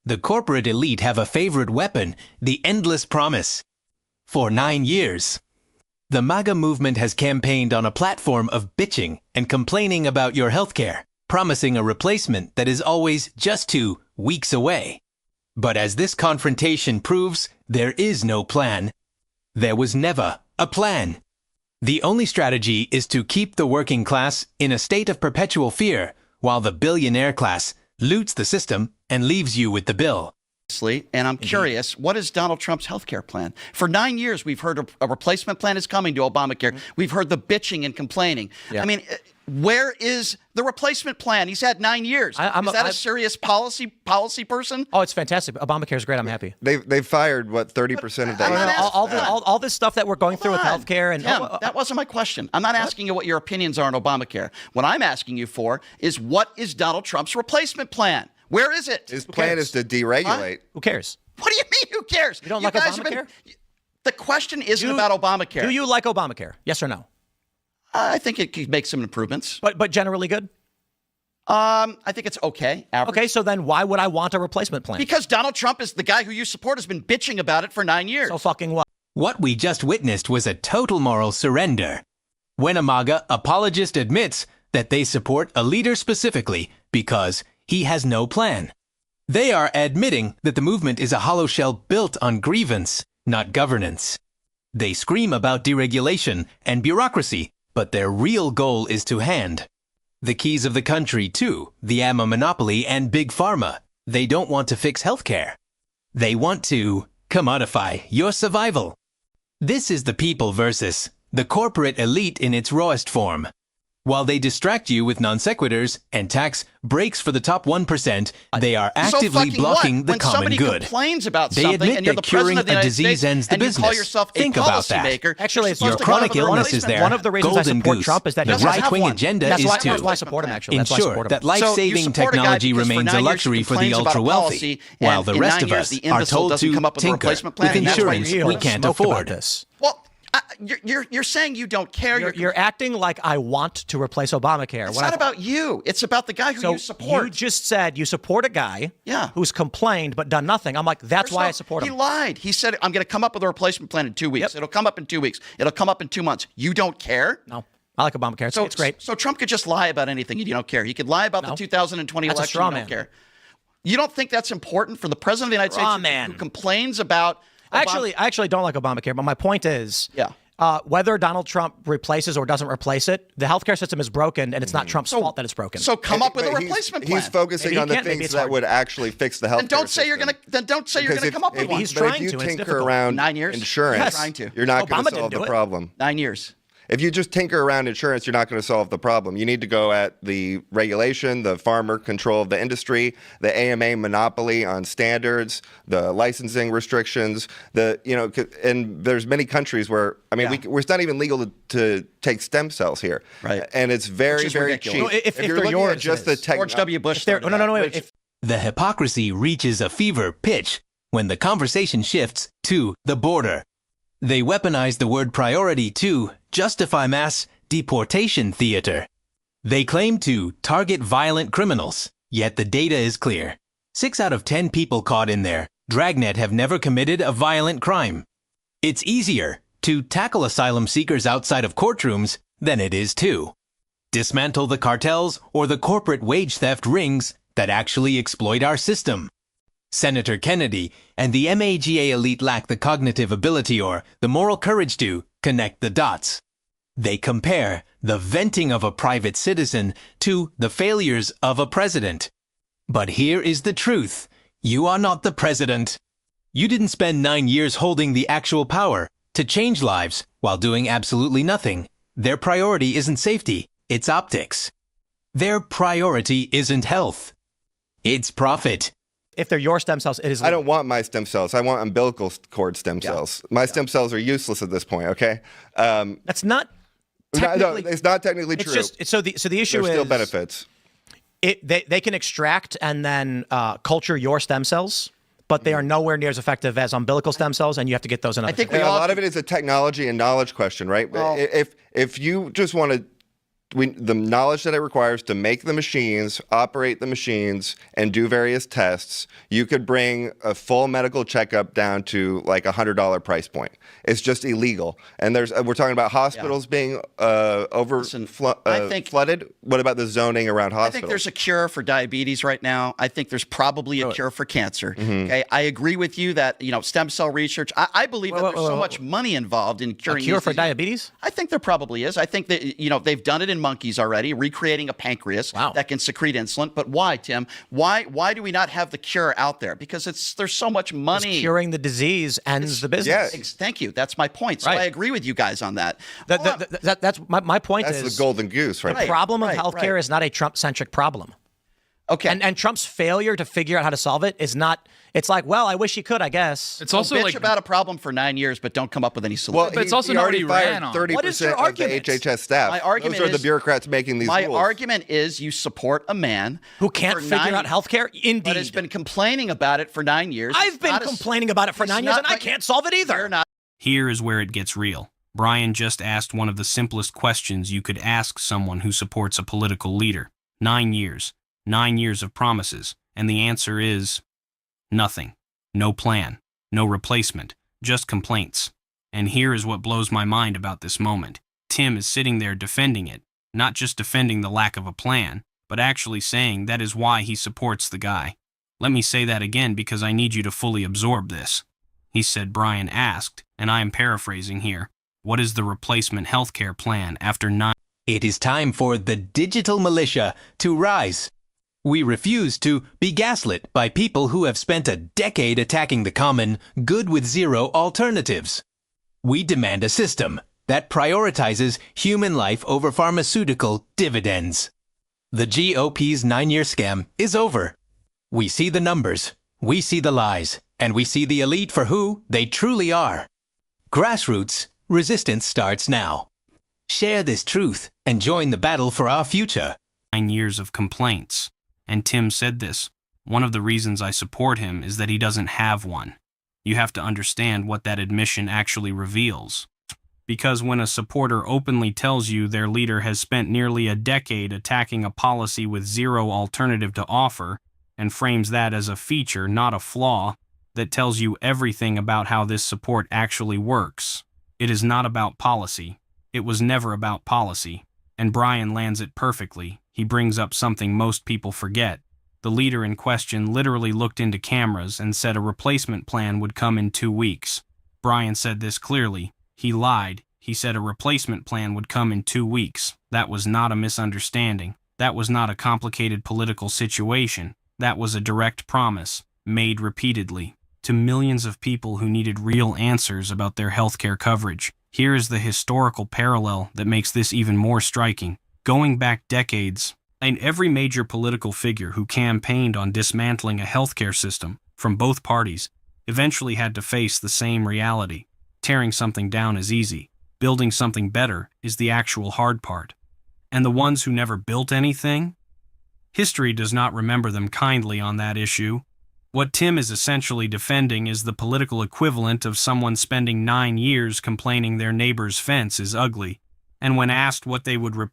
The corporate elite have a favorite weapon, the endless promise. For 9 years, the MAGA movement has campaigned on a platform of bitching and complaining about your healthcare, promising a replacement that is always just 2 weeks away. But as this confrontation proves, there is no plan. There was never a plan. The only strategy is to keep the working class in a state of perpetual fear, while the billionaire class loots the system and leaves you with the bill. And I'm curious, what is Donald Trump's health care plan? For 9 years, we've heard a replacement plan is coming to Obamacare. We've heard the bitching and complaining. Yeah. I mean, where is the replacement plan? He's had 9 years. Is that a serious policy person? Oh, it's fantastic. Obamacare is great. I'm happy. They've fired, what, 30% of that? All this stuff that we're going through with healthcare. And that wasn't my question. I'm not asking you what your opinions are on Obamacare. What I'm asking you for is, what is Donald Trump's replacement plan? Where is it? His plan is to deregulate. Who cares? What do you mean, who cares? You don't like Obamacare? The question isn't about Obamacare. Do you like Obamacare? Yes or no? I think it could make some improvements. But generally good? I think it's okay. Average. Okay, so then why would I want a replacement plan? Because Donald Trump is the guy who you support, has been bitching about it for 9 years. So fucking what? What we just witnessed was a total moral surrender. When a MAGA apologist admits that they support a leader specifically because he has no plan. They are admitting that the movement is a hollow shell built on grievance, not governance. They scream about deregulation and bureaucracy, but their real goal is to hand the keys of the country to the ammo monopoly and big pharma. They don't want to fix healthcare. They want to commodify your survival. This is the people versus the corporate elite in its rawest form. While they distract you with non sequiturs and tax breaks for the top 1%, they are actively blocking the common good. When somebody complains about they something admit and you're that the president of the United disease States ends the and you business. call yourself a Think about that. policymaker, Actually, it's your chronic illness is there. One of the reasons I golden support goose. Trump is that the right-wing agenda is that's to why I support him, actually. ensure that life-saving technology remains a luxury for the ultra-wealthy, while the rest of us are told to tinker with insurance we can't afford. Well, you're saying you don't care. You're acting like I want to replace Obamacare. It's not about you. It's about the guy who you support. You just said you support a guy who's complained but done nothing. I'm like, that's why I support him. He lied. He said, I'm going to come up with a replacement plan in 2 weeks. Yep. It'll come up in 2 weeks. It'll come up in 2 months. You don't care? No. I like Obamacare. It's great. So Trump could just lie about anything. You don't care. He could lie about the 2020 that's election. You don't care. You don't think that's important for the president of the United States who complains about I actually don't like Obamacare, but my point is whether Donald Trump replaces or doesn't replace it, the healthcare system is broken, and it's not Trump's fault that it's broken. So come up with a replacement plan. He's focusing on the things that would actually fix the healthcare system. Don't say you're gonna come up with one. He's trying to. If you tinker around 9 years. Insurance, you're not going to solve the problem. 9 years. If you just tinker around insurance, you're not going to solve the problem. You need to go at the regulation, the farmer control of the industry, the AMA monopoly on standards, the licensing restrictions. And there's many countries where it's not even legal to take stem cells here, right? And it's very cheap. No, if you're they're looking at just the George W. Bush. The hypocrisy reaches a fever pitch when the conversation shifts to the border. They weaponize the word priority to justify mass deportation theater. They claim to target violent criminals, yet the data is clear. 6 out of 10 people caught in their dragnet have never committed a violent crime. It's easier to tackle asylum seekers outside of courtrooms than it is to dismantle the cartels or the corporate wage theft rings that actually exploit our system. Senator Kennedy and the MAGA elite lack the cognitive ability or the moral courage to connect the dots. They compare the venting of a private citizen to the failures of a president. But here is the truth. You are not the president. You didn't spend 9 years holding the actual power to change lives while doing absolutely nothing. Their priority isn't safety, it's optics. Their priority isn't health. It's profit. If they're your stem cells, it is. I don't want my stem cells. I want umbilical cord stem cells. My stem cells are useless at this point. Okay. That's not. No, it's not technically true. So the issue is there's still benefits. They can extract and then culture your stem cells, but they are nowhere near as effective as umbilical stem cells, and you have to get those in. I think a lot of it is a technology and knowledge question, right? Well, if you just want to the knowledge that it requires to make the machines, operate the machines, and do various tests, you could bring a full medical checkup down to like $100 price point. It's just illegal. And we're talking about hospitals being flooded. What about the zoning around hospitals? I think there's a cure for diabetes right now. I think there's probably a cure for cancer. Okay, I agree with you that stem cell research. I believe that there's so much money involved in curing. A cure for diabetes? I think there probably is. I think that they've done it in monkeys already, recreating a pancreas that can secrete insulin. But why, Tim? Why do we not have the cure out there? Because there's so much money. Curing the disease ends the business. Yeah. Thank you. That's my point. So I agree with you guys on that. That's my point. That's the golden goose, right? The problem of healthcare is not a Trump-centric problem. Okay. And Trump's failure to figure out how to solve it is not. It's like, well, I wish he could, I guess. It's also bitch about a problem for 9 years, but don't come up with any solution. Well, but it's also not what he ran on. 30% What is your of the argument? HHS staff. My argument Those are the is- bureaucrats making these My rules. argument is you support a man Who can't figure out healthcare? Indeed. but has been complaining about it for 9 years. I've been complaining about it for 9 years, and I can't solve it either. You're not. Here is where it gets real. Brian just asked one of the simplest questions you could ask someone who supports a political leader. 9 years. 9 years of promises. And the answer is nothing. No plan. No replacement. Just complaints. And here is what blows my mind about this moment. Tim is sitting there defending it. Not just defending the lack of a plan, but actually saying that is why he supports the guy. Let me say that again because I need you to fully absorb this. He said Brian asked, and I am paraphrasing here, what is the replacement healthcare plan after 9? It is time for the digital militia to rise. We refuse to be gaslit by people who have spent a decade attacking the common good with zero alternatives. We demand a system that prioritizes human life over pharmaceutical dividends. The GOP's 9-year scam is over. We see the numbers, we see the lies, and we see the elite for who they truly are. Grassroots resistance starts now. Share this truth and join the battle for our future. 9 years of complaints. And Tim said this. One of the reasons I support him is that he doesn't have one. You have to understand what that admission actually reveals. Because when a supporter openly tells you their leader has spent nearly a decade attacking a policy with zero alternative to offer, and frames that as a feature, not a flaw, that tells you everything about how this support actually works. It is not about policy. It was never about policy. And Brian lands it perfectly. He brings up something most people forget. The leader in question literally looked into cameras and said a replacement plan would come in 2 weeks. Brian said this clearly. He lied. He said a replacement plan would come in 2 weeks. That was not a misunderstanding. That was not a complicated political situation. That was a direct promise, made repeatedly, to millions of people who needed real answers about their healthcare coverage. Here is the historical parallel that makes this even more striking. Going back decades, and every major political figure who campaigned on dismantling a healthcare system from both parties eventually had to face the same reality. Tearing something down is easy. Building something better is the actual hard part. And the ones who never built anything? History does not remember them kindly on that issue. What Tim is essentially defending is the political equivalent of someone spending 9 years complaining their neighbor's fence is ugly, and when asked what they would replace